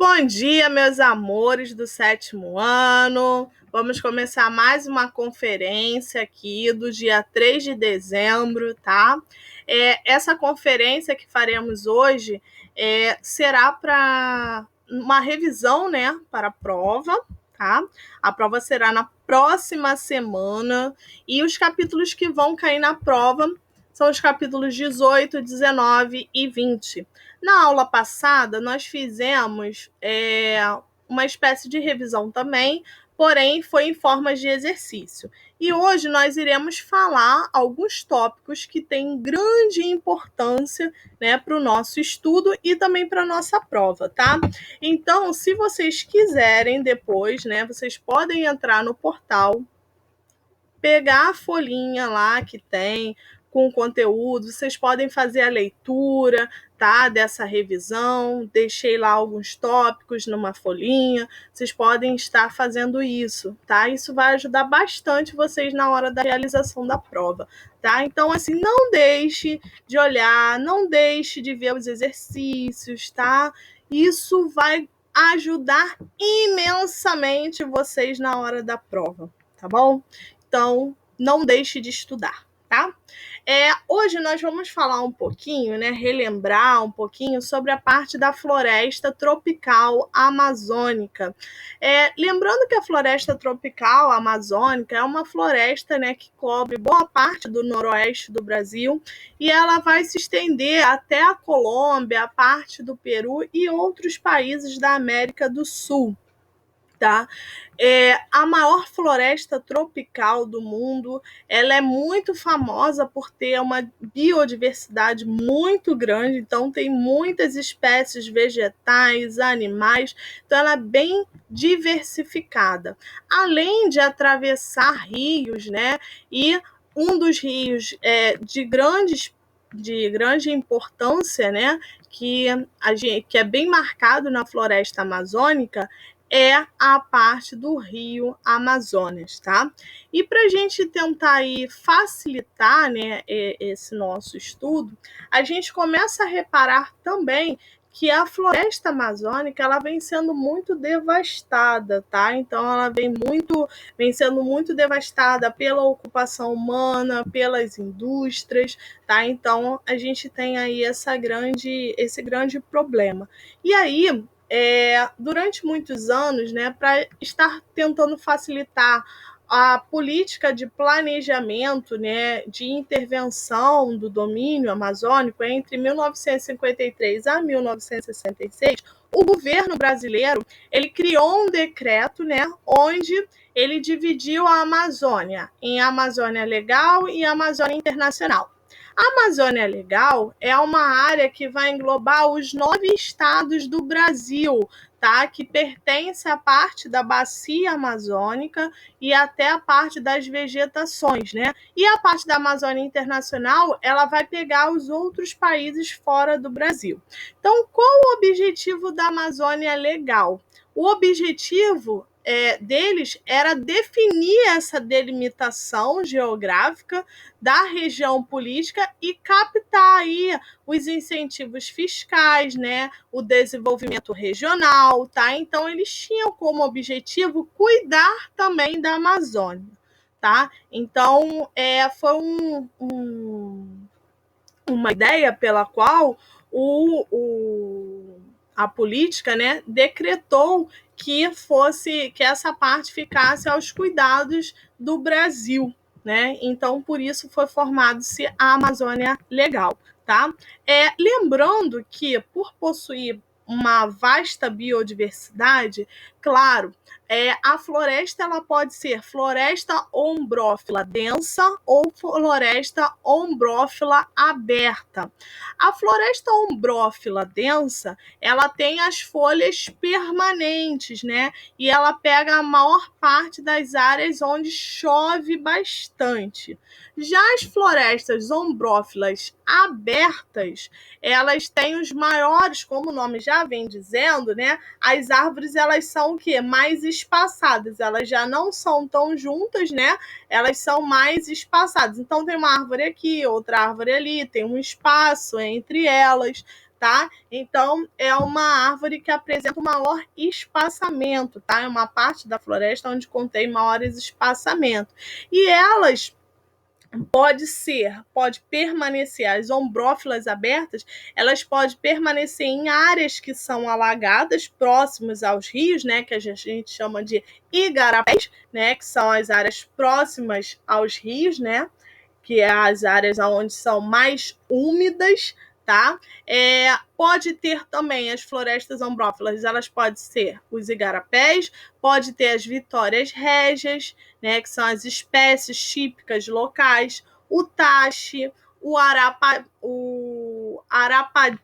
Bom dia, meus amores do sétimo ano. Vamos começar mais uma conferência aqui do dia 3 de dezembro, tá? Essa conferência que faremos hoje será para uma revisão, né, para a prova, tá? A prova será na próxima semana e os capítulos que vão cair na prova são os capítulos 18, 19 e 20. Na aula passada, nós fizemos uma espécie de revisão também, porém foi em formas de exercício. E hoje nós iremos falar alguns tópicos que têm grande importância, né, para o nosso estudo e também para a nossa prova, tá? Então, se vocês quiserem depois, né, vocês podem entrar no portal, pegar a folhinha lá que tem com conteúdo, vocês podem fazer a leitura, tá, dessa revisão, deixei lá alguns tópicos numa folhinha, vocês podem estar fazendo isso, tá? Isso vai ajudar bastante vocês na hora da realização da prova, tá? Então, assim, não deixe de olhar, não deixe de ver os exercícios, tá? Isso vai ajudar imensamente vocês na hora da prova, tá bom? Então, não deixe de estudar, tá? Hoje nós vamos falar um pouquinho, né, relembrar um pouquinho sobre a parte da floresta tropical amazônica. Lembrando que a floresta tropical amazônica é uma floresta, né, que cobre boa parte do noroeste do Brasil e ela vai se estender até a Colômbia, a parte do Peru e outros países da América do Sul. Tá? A maior floresta tropical do mundo, ela é muito famosa por ter uma biodiversidade muito grande, então tem muitas espécies vegetais, animais, então ela é bem diversificada. Além de atravessar rios, né? E um dos rios de grande importância, né? Que é bem marcado na floresta amazônica, é a parte do rio Amazonas, tá? E para a gente tentar aí facilitar, né, esse nosso estudo, a gente começa a reparar também que a floresta amazônica ela vem sendo muito devastada, tá? Então ela vem sendo muito devastada pela ocupação humana, pelas indústrias, tá? Então a gente tem aí esse grande problema. E aí durante muitos anos, né, para estar tentando facilitar a política de planejamento, né, de intervenção do domínio amazônico entre 1953 a 1966, o governo brasileiro ele criou um decreto, né, onde ele dividiu a Amazônia em Amazônia Legal e Amazônia Internacional. A Amazônia Legal é uma área que vai englobar os 9 estados do Brasil, tá? Que pertence à parte da bacia amazônica e até a parte das vegetações, né? E a parte da Amazônia Internacional, ela vai pegar os outros países fora do Brasil. Então, qual o objetivo da Amazônia Legal? O objetivo deles era definir essa delimitação geográfica da região política e captar aí os incentivos fiscais, né, o desenvolvimento regional, tá? Então eles tinham como objetivo cuidar também da Amazônia, tá? Então foi uma ideia pela qual a política, né, decretou que essa parte ficasse aos cuidados do Brasil, né? Então, por isso foi formado-se a Amazônia Legal, tá? Lembrando que, por possuir uma vasta biodiversidade, claro, a floresta ela pode ser floresta ombrófila densa ou floresta ombrófila aberta. A floresta ombrófila densa, ela tem as folhas permanentes, né? E ela pega a maior parte das áreas onde chove bastante. Já as florestas ombrófilas abertas, elas têm os maiores, como o nome já vem dizendo, né? As árvores, elas são o quê? Mais espaçadas. Elas já não são tão juntas, né? Elas são mais espaçadas. Então, tem uma árvore aqui, outra árvore ali, tem um espaço entre elas, tá? Então, é uma árvore que apresenta um maior espaçamento, tá? É uma parte da floresta onde contém maiores espaçamento. E elas pode permanecer, as ombrófilas abertas, elas podem permanecer em áreas que são alagadas, próximas aos rios, né, que a gente chama de igarapés, né, que são as áreas próximas aos rios, né, que é as áreas onde são mais úmidas, tá? Pode ter também as florestas ombrófilas, elas podem ser os igarapés, pode ter as vitórias régias, né, que são as espécies típicas locais, o tache, o arapati,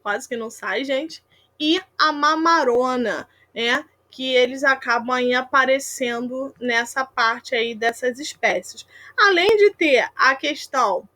quase que não sai, gente, e a mamarona, né? Que eles acabam aí aparecendo nessa parte aí dessas espécies. Além de ter a questão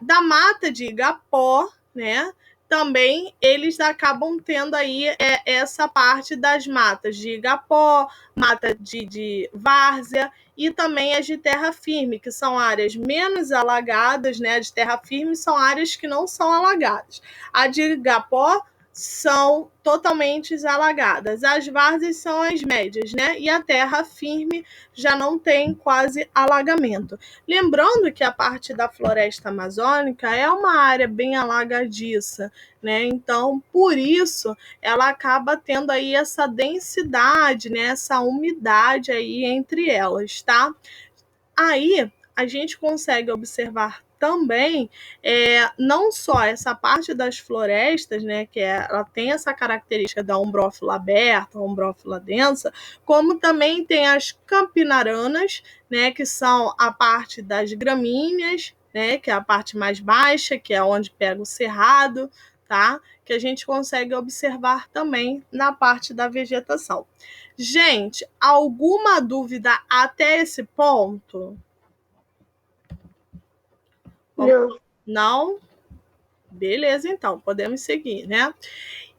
da mata de igapó, né? Também eles acabam tendo aí essa parte das matas de igapó, mata de várzea e também as de terra firme, que são áreas menos alagadas, né? De terra firme são áreas que não são alagadas. A de igapó são totalmente alagadas. As várzeas são as médias, né? E a terra firme já não tem quase alagamento. Lembrando que a parte da floresta amazônica é uma área bem alagadiça, né? Então, por isso, ela acaba tendo aí essa densidade, né? Essa umidade aí entre elas, tá? Aí a gente consegue observar também não só essa parte das florestas, né, que ela tem essa característica da ombrófila aberta, ombrófila densa, como também tem as campinaranas, né, que são a parte das gramíneas, né, que é a parte mais baixa, que é onde pega o cerrado, tá? Que a gente consegue observar também na parte da vegetação. Gente, alguma dúvida até esse ponto? Não. Não? Beleza, então, podemos seguir, né?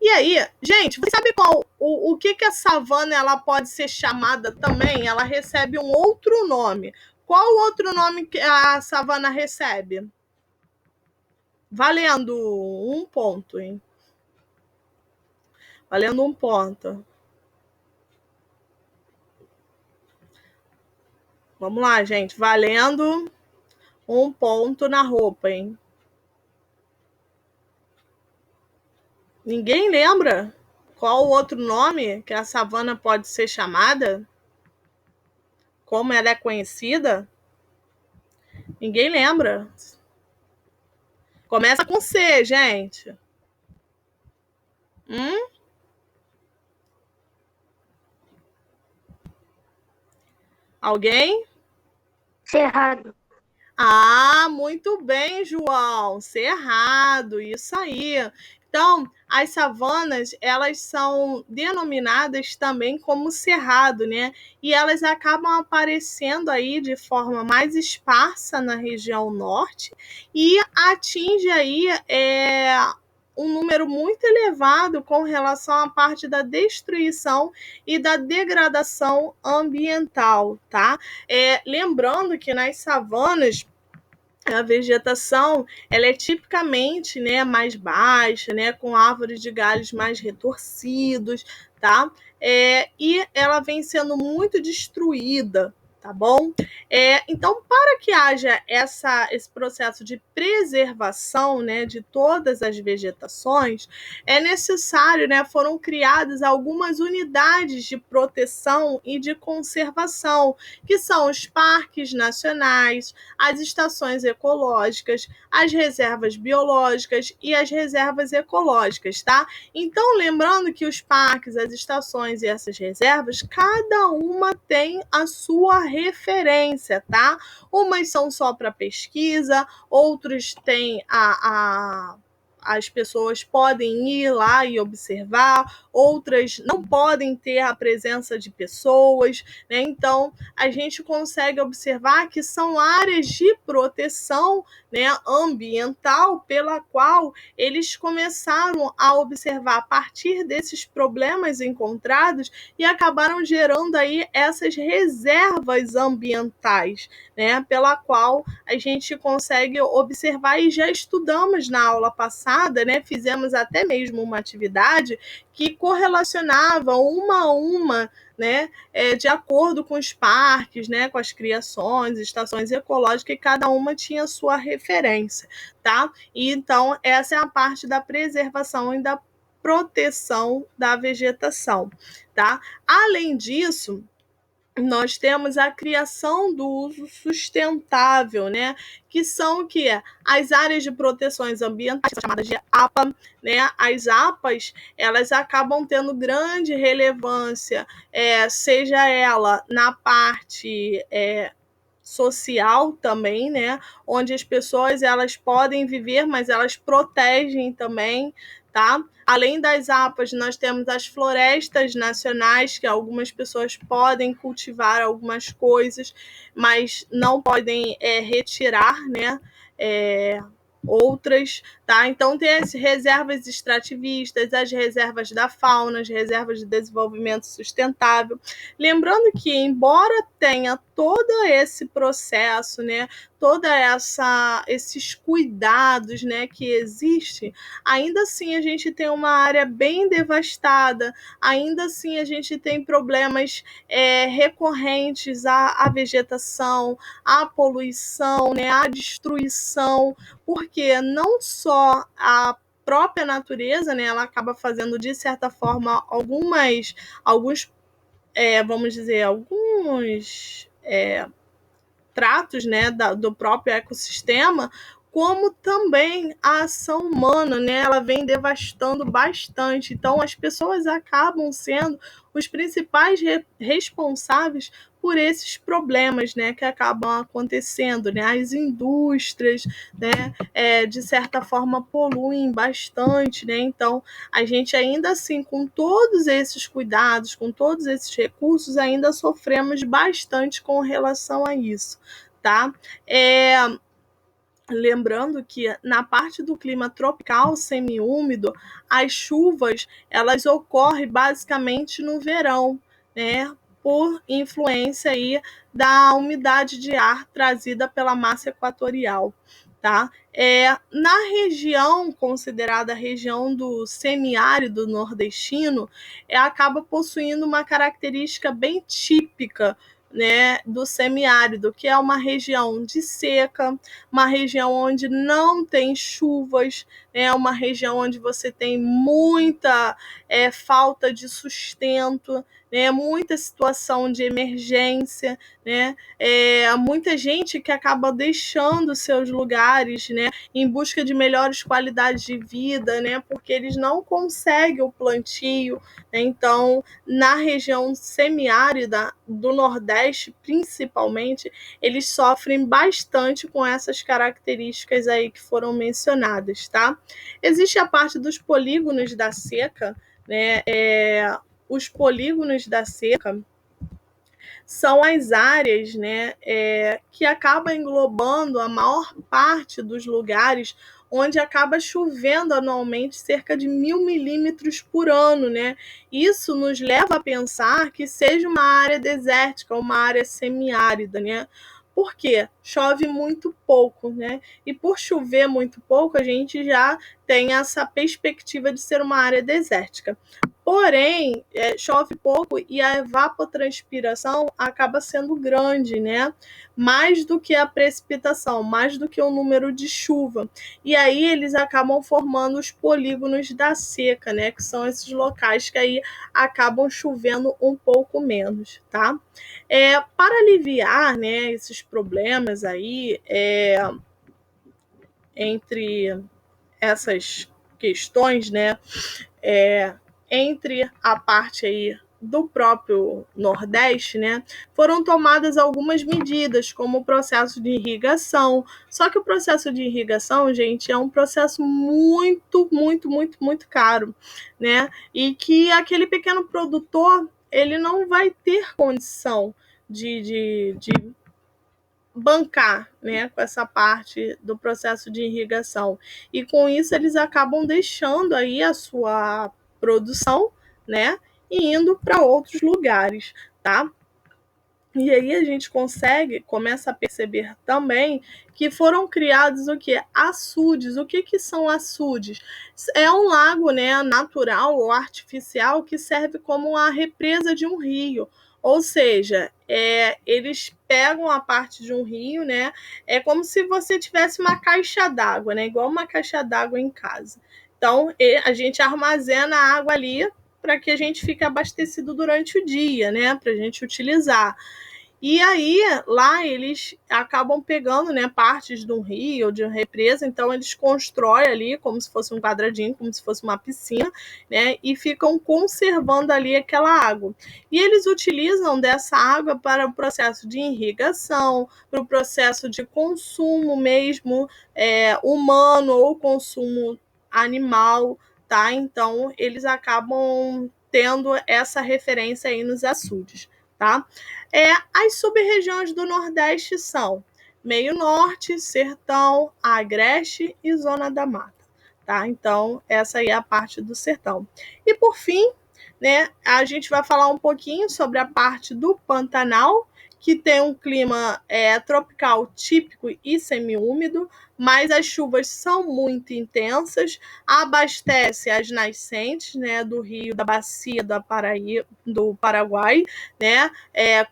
E aí, gente, você sabe qual o que a savana ela pode ser chamada também? Ela recebe um outro nome. Qual o outro nome que a savana recebe? Valendo um ponto, hein? Valendo um ponto. Vamos lá, gente. Valendo um ponto na roupa, hein? Ninguém lembra qual o outro nome que a savana pode ser chamada? Como ela é conhecida? Ninguém lembra. Começa com C, gente. Alguém? Cerrado. Ah, muito bem, João. Cerrado, isso aí. Então, as savanas, elas são denominadas também como cerrado, né? E elas acabam aparecendo aí de forma mais esparsa na região norte e atinge aí um número muito elevado com relação à parte da destruição e da degradação ambiental, tá? Lembrando que nas savanas a vegetação ela é tipicamente, né, mais baixa, né, com árvores de galhos mais retorcidos, tá? E ela vem sendo muito destruída, tá bom? Então, para que haja esse processo de preservação, né, de todas as vegetações, é necessário, né, foram criadas algumas unidades de proteção e de conservação, que são os parques nacionais, as estações ecológicas, as reservas biológicas e as reservas ecológicas, tá? Então, lembrando que os parques, as estações e essas reservas, cada uma tem a sua referência, tá? Umas são só para pesquisa, outros têm as pessoas podem ir lá e observar, outras não podem ter a presença de pessoas, né? Então, a gente consegue observar que são áreas de proteção, né, ambiental, pela qual eles começaram a observar a partir desses problemas encontrados e acabaram gerando aí essas reservas ambientais, né, pela qual a gente consegue observar e já estudamos na aula passada, né, fizemos até mesmo uma atividade que correlacionava uma a uma, né, de acordo com os parques, né, com as criações, estações ecológicas, e cada uma tinha sua referência, tá? E então essa é a parte da preservação e da proteção da vegetação, tá? Além disso, nós temos a criação do uso sustentável, né? Que são que as áreas de proteções ambientais, chamadas de APA, né? As APAs, elas acabam tendo grande relevância, seja ela na parte social também, né? Onde as pessoas elas podem viver, mas elas protegem também, tá? Além das APAs, nós temos as florestas nacionais, que algumas pessoas podem cultivar algumas coisas, mas não podem retirar, né? Outras, tá? Então tem as reservas extrativistas, as reservas da fauna, as reservas de desenvolvimento sustentável. Lembrando que, embora tenha todo esse processo, né, esses cuidados, né, que existe, ainda assim a gente tem uma área bem devastada, ainda assim a gente tem problemas recorrentes à vegetação, à poluição, né, à destruição, porque não só a própria natureza, né, ela acaba fazendo, de certa forma, alguns vamos dizer, alguns tratos, né, do próprio ecossistema, como também a ação humana, né, ela vem devastando bastante. Então, as pessoas acabam sendo os principais responsáveis por esses problemas, né, que acabam acontecendo, né, as indústrias, né, de certa forma poluem bastante, né, então a gente ainda assim, com todos esses cuidados, com todos esses recursos, ainda sofremos bastante com relação a isso, tá? Lembrando que na parte do clima tropical semiúmido, as chuvas elas ocorrem basicamente no verão, né? Por influência aí da umidade de ar trazida pela massa equatorial, tá? Na região considerada a região do semiárido nordestino, acaba possuindo uma característica bem típica, né, do semiárido, que é uma região de seca, uma região onde não tem chuvas, né, uma região onde você tem muita falta de sustento, né, muita situação de emergência, né, muita gente que acaba deixando seus lugares, né, em busca de melhores qualidades de vida, né, porque eles não conseguem o plantio, né, então na região semiárida do Nordeste, principalmente, eles sofrem bastante com essas características aí que foram mencionadas, tá? Existe a parte dos polígonos da seca, né? Os polígonos da seca são as áreas, né, que acabam englobando a maior parte dos lugares onde acaba chovendo anualmente cerca de 1.000 milímetros por ano, né? Isso nos leva a pensar que seja uma área desértica, uma área semiárida, né? Por quê? Chove muito pouco, né? E por chover muito pouco, a gente já tem essa perspectiva de ser uma área desértica. Porém, chove pouco e a evapotranspiração acaba sendo grande, né? Mais do que a precipitação, mais do que o número de chuva. E aí eles acabam formando os polígonos da seca, né? Que são esses locais que aí acabam chovendo um pouco menos, tá? Para aliviar, né, esses problemas aí, entre essas questões, né? Entre a parte aí do próprio Nordeste, né, foram tomadas algumas medidas, como o processo de irrigação. Só que o processo de irrigação, gente, é um processo muito, muito, muito, muito caro, né? E que aquele pequeno produtor, ele não vai ter condição de bancar, né, com essa parte do processo de irrigação. E com isso eles acabam deixando aí a sua produção, né, e indo para outros lugares, tá? E aí a gente começa a perceber também que foram criados o que? Açudes. O que são açudes? É um lago, né, natural ou artificial que serve como a represa de um rio. Ou seja, eles pegam a parte de um rio, né? É como se você tivesse uma caixa d'água, né? Igual uma caixa d'água em casa. Então, a gente armazena a água ali para que a gente fique abastecido durante o dia, né? Para a gente utilizar. E aí, lá eles acabam pegando, né, partes de um rio ou de uma represa, então eles constroem ali como se fosse um quadradinho, como se fosse uma piscina, né, e ficam conservando ali aquela água. E eles utilizam dessa água para o processo de irrigação, para o processo de consumo mesmo, humano ou consumo animal, tá? Então, eles acabam tendo essa referência aí nos açudes, tá? As sub-regiões do Nordeste são Meio Norte, Sertão, Agreste e Zona da Mata. Tá? Então, essa aí é a parte do sertão. E por fim, né, a gente vai falar um pouquinho sobre a parte do Pantanal, que tem um clima tropical típico e semiúmido, mas as chuvas são muito intensas, abastece as nascentes, né, do rio, da bacia do Paraguai, né,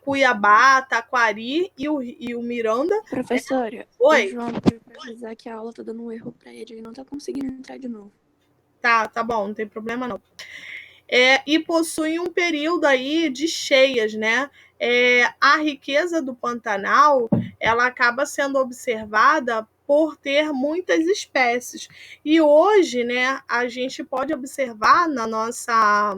Cuiabá, Taquari e o Miranda. Professora, o João pediu para avisar que a aula tá dando um erro para ele não tá conseguindo entrar de novo. Tá bom, não tem problema não. E possui um período aí de cheias, né? A riqueza do Pantanal, ela acaba sendo observada por ter muitas espécies. E hoje, né, a gente pode observar na nossa,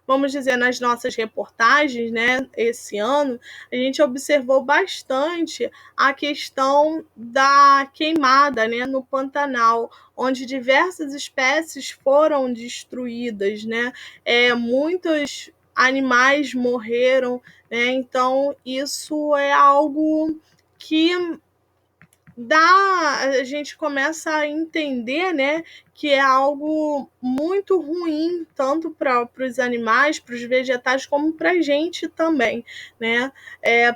vamos dizer, nas nossas reportagens, né, esse ano, a gente observou bastante a questão da queimada, né, no Pantanal, onde diversas espécies foram destruídas, né, muitos animais morreram, né, então isso é algo que a gente começa a entender, né, que é algo muito ruim, tanto para os animais, para os vegetais, como para a gente também, né,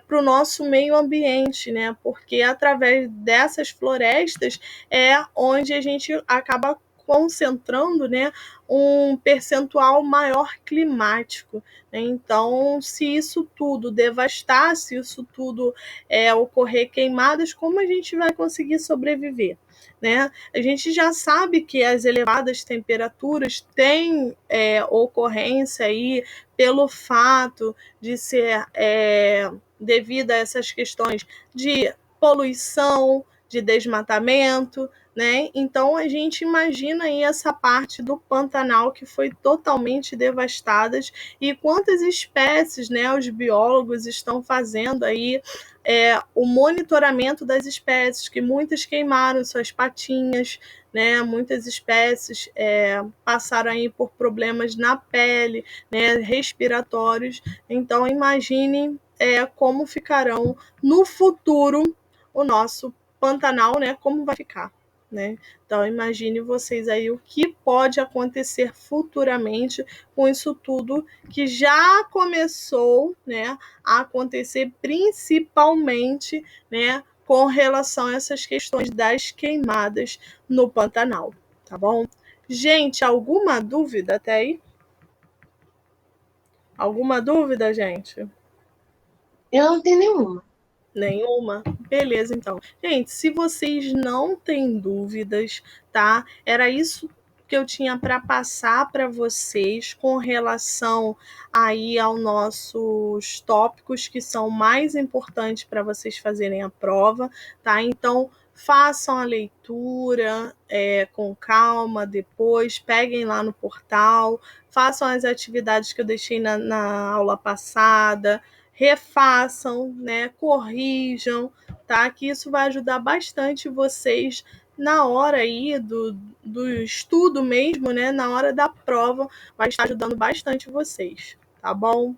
para o nosso meio ambiente, né, porque através dessas florestas é onde a gente acaba concentrando, né, um percentual maior climático, né? Então, se isso tudo devastar, se isso tudo ocorrer queimadas, como a gente vai conseguir sobreviver, né? A gente já sabe que as elevadas temperaturas têm ocorrência aí pelo fato de ser devido a essas questões de poluição, de desmatamento, né? Então a gente imagina aí essa parte do Pantanal que foi totalmente devastada e quantas espécies, né, os biólogos estão fazendo aí o monitoramento das espécies, que muitas queimaram suas patinhas, né? Muitas espécies passaram aí por problemas na pele, né, respiratórios. Então imagine como ficarão no futuro o nosso Pantanal, né? Como vai ficar, né? Então imagine vocês aí o que pode acontecer futuramente com isso tudo que já começou, né, a acontecer, principalmente, né, com relação a essas questões das queimadas no Pantanal, tá bom? Gente, alguma dúvida até aí? Alguma dúvida, gente? Eu não tenho nenhuma. Nenhuma? Beleza, então. Gente, se vocês não têm dúvidas, tá? Era isso que eu tinha para passar para vocês com relação aí aos nossos tópicos que são mais importantes para vocês fazerem a prova, tá? Então, façam a leitura com calma depois, peguem lá no portal, façam as atividades que eu deixei na aula passada, refaçam, né, corrijam, tá? Que isso vai ajudar bastante vocês na hora aí do estudo mesmo, né? Na hora da prova, vai estar ajudando bastante vocês, tá bom?